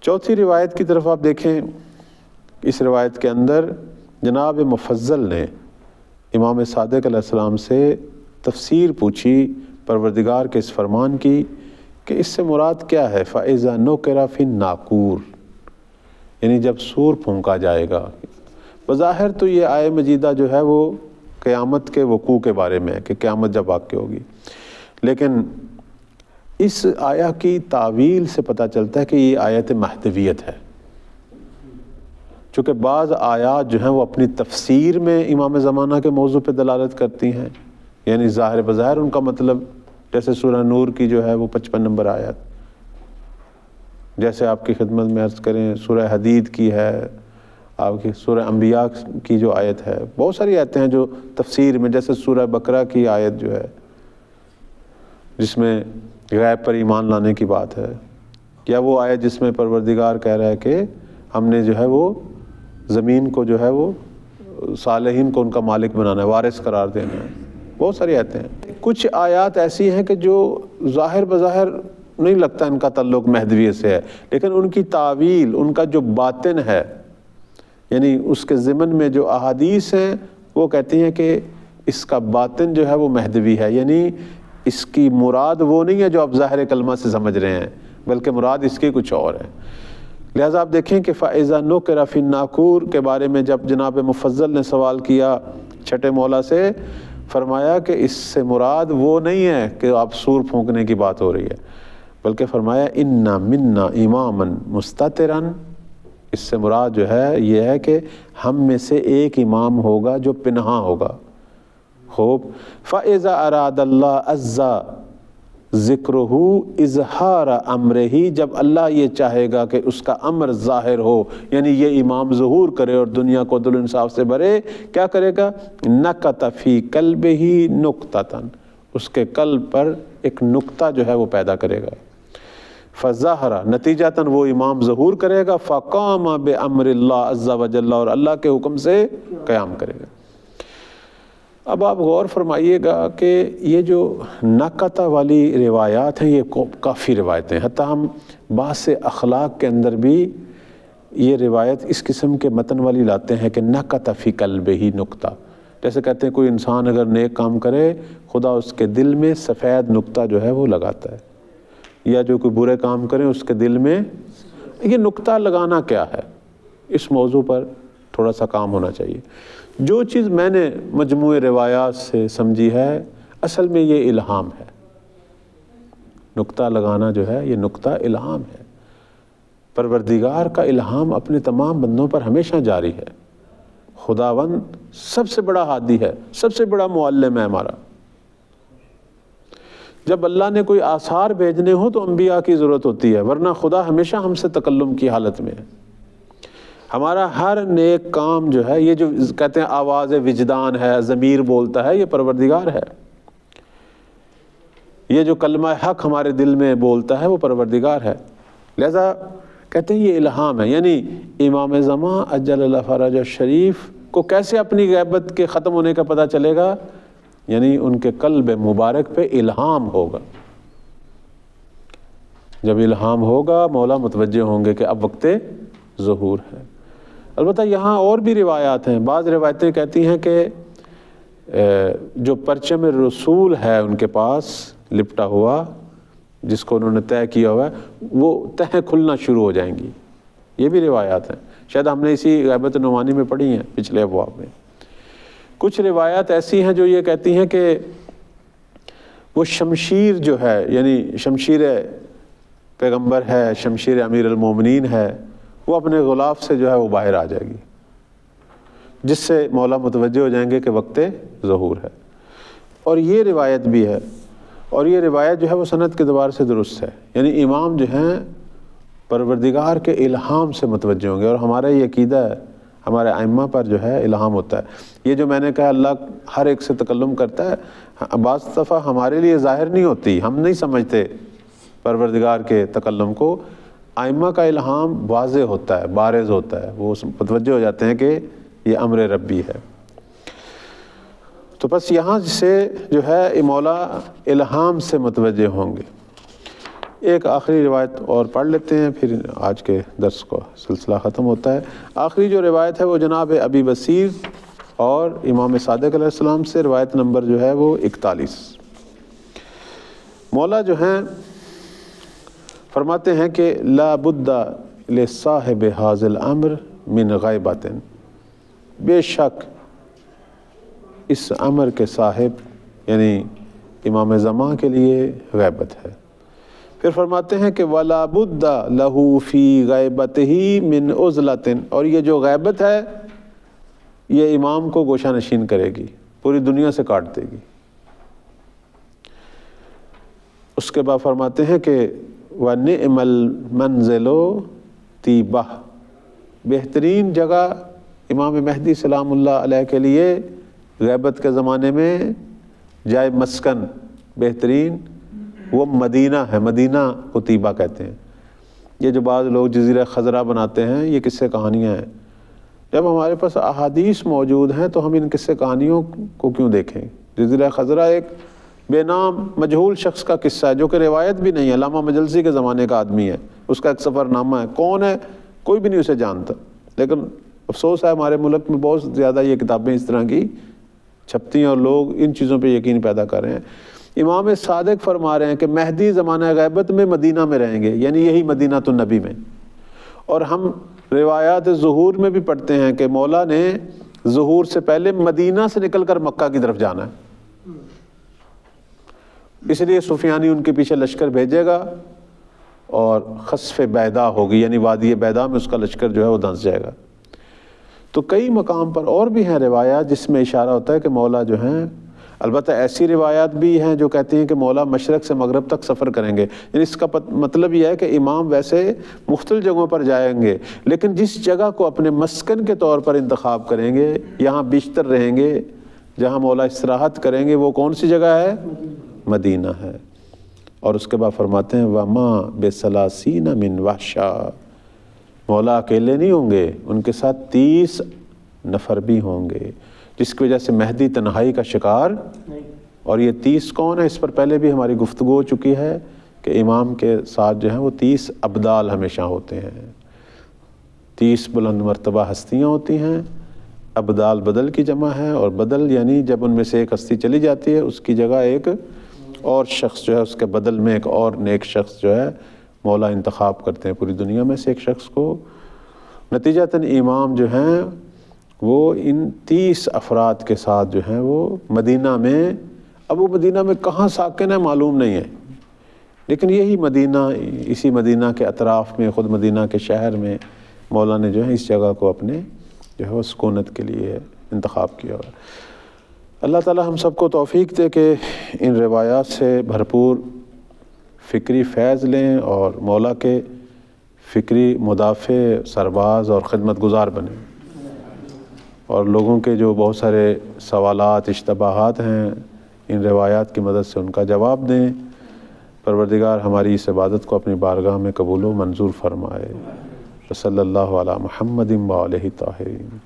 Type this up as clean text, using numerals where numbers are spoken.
چوتھی روایت کی طرف آپ دیکھیں، اس روایت کے اندر جناب مفضل نے امام صادق علیہ السلام سے تفسیر پوچھی پروردگار کے اس فرمان کی کہ اس سے مراد کیا ہے، فَإِذَا نُقِرَ فِي النَّاقُورِ، یعنی جب سور پھونکا جائے گا۔ بظاہر تو یہ آیہ مجیدہ جو ہے وہ قیامت کے وقوع کے بارے میں ہے کہ قیامت جب واقع ہوگی، لیکن اس آیہ کی تعویل سے پتہ چلتا ہے کہ یہ آیت مہدویت ہے، چونکہ بعض آیات جو ہیں وہ اپنی تفسیر میں امام زمانہ کے موضوع پہ دلالت کرتی ہیں، یعنی ظاہر بظاہر ان کا مطلب، جیسے سورہ نور کی جو ہے وہ 55 نمبر آیت، جیسے آپ کی خدمت میں عرض کریں سورہ حدید کی ہے، آپ کی سورہ انبیاء کی جو آیت ہے، بہت ساری آیتیں ہیں جو تفسیر میں، جیسے سورہ بقرہ کی آیت جو ہے جس میں غیب پر ایمان لانے کی بات ہے، یا وہ آیت جس میں پروردگار کہہ رہا ہے کہ ہم نے جو ہے وہ زمین کو جو ہے وہ صالحین کو ان کا مالک بنانا ہے، وارث قرار دینا ہے، بہت ساری آیتیں ہیں۔ کچھ آیات ایسی ہیں کہ جو ظاہر بظاہر نہیں لگتا ان کا تعلق مہدویت سے ہے، لیکن ان کی تعویل، ان کا جو باطن ہے، یعنی اس کے ضمن میں جو احادیث ہیں وہ کہتی ہیں کہ اس کا باطن جو ہے وہ مہدوی ہے، یعنی اس کی مراد وہ نہیں ہے جو آپ ظاہر کلمہ سے سمجھ رہے ہیں، بلکہ مراد اس کی کچھ اور ہے۔ لہٰذا آپ دیکھیں کہ فَإِذَا نُقِرَ فِي النَّاقُورِ کے بارے میں جب جناب مفضل نے سوال کیا چھٹے مولا سے، فرمایا کہ اس سے مراد وہ نہیں ہے کہ آپ سور پھونکنے کی بات ہو رہی ہے، بلکہ فرمایا اِنَّ مِنَّا إِمَامًا مُسْتَتِرًا، اس سے مراد جو ہے یہ ہے کہ ہم میں سے ایک امام ہوگا جو پنہاں ہوگا۔ خوب، فَإِذَا أَرَادَ اللَّهُ عَزَّ ذِكْرُهُ إِظْهَارَ أَمْرِهِ، جب اللہ یہ چاہے گا کہ اس کا امر ظاہر ہو، یعنی یہ امام ظہور کرے اور دنیا کو عدل و انصاف سے بھرے، کیا کرے گا؟ نَقَتَ فِي قَلْبِهِ نُقْطَةً، اس کے قلب پر ایک نقطہ جو ہے وہ پیدا کرے گا۔ فَظَهَرَ، نتیجتاً وہ امام ظہور کرے گا، فَقَامَ بِأَمْرِ اللَّهِ عَزَّ وَجَلَّ، اور اللہ کے حکم سے قیام کرے گا۔ اب آپ غور فرمائیے گا کہ یہ جو نقطہ والی روایات ہیں یہ کافی روایتیں، حتیٰ ہم بعض سے اخلاق کے اندر بھی یہ روایت اس قسم کے متن والی لاتے ہیں کہ نقطہ فی قلبہ نقطہ، جیسے کہتے ہیں کوئی انسان اگر نیک کام کرے خدا اس کے دل میں سفید نقطہ جو ہے وہ لگاتا ہے، یا جو کوئی برے کام کرے اس کے دل میں، یہ نقطہ لگانا کیا ہے، اس موضوع پر تھوڑا سا کام ہونا چاہیے۔ جو چیز میں نے مجموعہ روایات سے سمجھی ہے اصل میں یہ الہام ہے، نقطہ لگانا جو ہے یہ نقطہ الہام ہے، پروردگار کا الہام اپنے تمام بندوں پر ہمیشہ جاری ہے، خداوند سب سے بڑا ہادی ہے، سب سے بڑا معلم ہے ہمارا۔ جب اللہ نے کوئی آثار بھیجنے ہو تو انبیاء کی ضرورت ہوتی ہے، ورنہ خدا ہمیشہ ہم سے تکلم کی حالت میں ہے۔ ہمارا ہر نیک کام جو ہے، یہ جو کہتے ہیں آواز وجدان ہے، ضمیر بولتا ہے، یہ پروردگار ہے۔ یہ جو کلمہ حق ہمارے دل میں بولتا ہے وہ پروردگار ہے۔ لہذا کہتے ہیں یہ الہام ہے، یعنی امام زمان اجل اللہ فرجہ شریف کو کیسے اپنی غیبت کے ختم ہونے کا پتہ چلے گا؟ یعنی ان کے قلب مبارک پہ الہام ہوگا۔ جب الہام ہوگا مولا متوجہ ہوں گے کہ اب وقت ظہور ہے۔ البتہ یہاں اور بھی روایات ہیں، بعض روایتیں کہتی ہیں کہ جو پرچم رسول ہے ان کے پاس لپٹا ہوا، جس کو انہوں نے طے کیا ہوا ہے، وہ تہیں کھلنا شروع ہو جائیں گی، یہ بھی روایات ہیں، شاید ہم نے اسی غیبت نعمانی میں پڑھی ہیں پچھلے ابواب میں۔ کچھ روایات ایسی ہیں جو یہ کہتی ہیں کہ وہ شمشیر جو ہے، یعنی شمشیر پیغمبر ہے، شمشیر امیر المومنین ہے، وہ اپنے غلاف سے جو ہے وہ باہر آ جائے گی، جس سے مولا متوجہ ہو جائیں گے کہ وقت ظہور ہے۔ اور یہ روایت بھی ہے، اور یہ روایت جو ہے وہ سند کے اعتبار سے درست ہے، یعنی امام جو ہیں پروردگار کے الہام سے متوجہ ہوں گے، اور ہمارا یہ عقیدہ ہے، ہمارے ائمہ پر جو ہے الہام ہوتا ہے۔ یہ جو میں نے کہا اللہ ہر ایک سے تکلم کرتا ہے، بعض دفعہ ہمارے لیے ظاہر نہیں ہوتی، ہم نہیں سمجھتے پروردگار کے تکلم کو، ائمہ کا الہام واضح ہوتا ہے، بارز ہوتا ہے، وہ متوجہ ہو جاتے ہیں کہ یہ امر ربی ہے۔ تو بس یہاں سے جو ہے مولا الہام سے متوجہ ہوں گے۔ ایک آخری روایت اور پڑھ لیتے ہیں، پھر آج کے درس کا سلسلہ ختم ہوتا ہے۔ آخری جو روایت ہے وہ جناب ابی بصیر اور امام صادق علیہ السلام سے، روایت نمبر جو ہے وہ 41۔ مولا جو ہیں فرماتے ہیں کہ لا بد لصاحب ھذا الامر من غیبۃ، بے شک اس امر کے صاحب یعنی امام زمان کے لیے غیبت ہے۔ پھر فرماتے ہیں کہ وَلَا بُدَّ لَهُ فِي غَيْبَتِهِ مِنْ عُزْلَةٍ، اور یہ جو غیبت ہے یہ امام کو گوشہ نشین کرے گی، پوری دنیا سے کاٹ دے گی۔ اس کے بعد فرماتے ہیں کہ وَنِعْمَ الْمَنْزِلُ طِيبَةٌ، بہترین جگہ امام مہدی سلام اللہ علیہ کے لیے غیبت کے زمانے میں جائے مسکن بہترین وہ مدینہ ہے، مدینہ کو طیبہ کہتے ہیں۔ یہ جو بعض لوگ جزیرہ خضرہ بناتے ہیں یہ قصے کہانیاں ہیں، جب ہمارے پاس احادیث موجود ہیں تو ہم ان قصے کہانیوں کو کیوں دیکھیں؟ جزیرہ خضرہ ایک بے نام مجہول شخص کا قصہ ہے جو کہ روایت بھی نہیں ہے، علامہ مجلسی کے زمانے کا آدمی ہے، اس کا ایک سفر نامہ ہے، کون ہے کوئی بھی نہیں اسے جانتا، لیکن افسوس ہے ہمارے ملک میں بہت زیادہ یہ کتابیں اس طرح کی چھپتی ہیں اور لوگ ان چیزوں پہ یقین پیدا کر رہے ہیں۔ امام صادق فرما رہے ہیں کہ مہدی زمانہ غیبت میں مدینہ میں رہیں گے، یعنی یہی مدینہ النبی میں، اور ہم روایات ظہور میں بھی پڑھتے ہیں کہ مولا نے ظہور سے پہلے مدینہ سے نکل کر مکہ کی طرف جانا ہے، اس لیے سفیانی ان کے پیچھے لشکر بھیجے گا اور خسف بیدا ہوگی، یعنی وادی بیدا میں اس کا لشکر جو ہے وہ دھنس جائے گا۔ تو کئی مقام پر اور بھی ہیں روایات جس میں اشارہ ہوتا ہے کہ مولا جو ہیں، البتہ ایسی روایات بھی ہیں جو کہتی ہیں کہ مولا مشرق سے مغرب تک سفر کریں گے، یعنی اس کا مطلب یہ ہے کہ امام ویسے مختلف جگہوں پر جائیں گے، لیکن جس جگہ کو اپنے مسکن کے طور پر انتخاب کریں گے، یہاں بیشتر رہیں گے، جہاں مولا استراحت کریں گے، وہ کون سی جگہ ہے؟ مدینہ ہے۔ اور اس کے بعد فرماتے ہیں وَمَا بِثَلَاثِينَ مِنْ وَحْشَا، مولا اکیلے نہیں ہوں گے، ان کے ساتھ 30 نفر بھی ہوں گے، جس کی وجہ سے مہدی تنہائی کا شکار۔ اور یہ 30 کون ہے؟ اس پر پہلے بھی ہماری گفتگو ہو چکی ہے کہ امام کے ساتھ جو ہیں وہ 30 ابدال ہمیشہ ہوتے ہیں، 30 بلند مرتبہ ہستیاں ہوتی ہیں۔ ابدال بدل کی جمع ہے، اور بدل یعنی جب ان میں سے ایک ہستی چلی جاتی ہے اس کی جگہ ایک اور شخص جو ہے، اس کے بدل میں ایک اور نیک شخص جو ہے مولا انتخاب کرتے ہیں پوری دنیا میں سے ایک شخص کو۔ نتیجتاً امام جو ہیں وہ ان 30 افراد کے ساتھ جو ہیں وہ مدینہ میں، اب وہ مدینہ میں کہاں ساکن ہے معلوم نہیں ہے، لیکن یہی مدینہ، اسی مدینہ کے اطراف میں، خود مدینہ کے شہر میں مولا نے جو ہے اس جگہ کو اپنے جو ہے وہ سکونت کے لیے انتخاب کیا ہوا۔ اللہ تعالی ہم سب کو توفیق دے کہ ان روایات سے بھرپور فکری فیض لیں اور مولا کے فکری مدافع، سرباز اور خدمت گزار بنیں، اور لوگوں کے جو بہت سارے سوالات، اشتباہات ہیں، ان روایات کی مدد سے ان کا جواب دیں۔ پروردگار ہماری اس عبادت کو اپنی بارگاہ میں قبول و منظور فرمائے۔ صلی اللہ علی محمد و آلہ طاہرین۔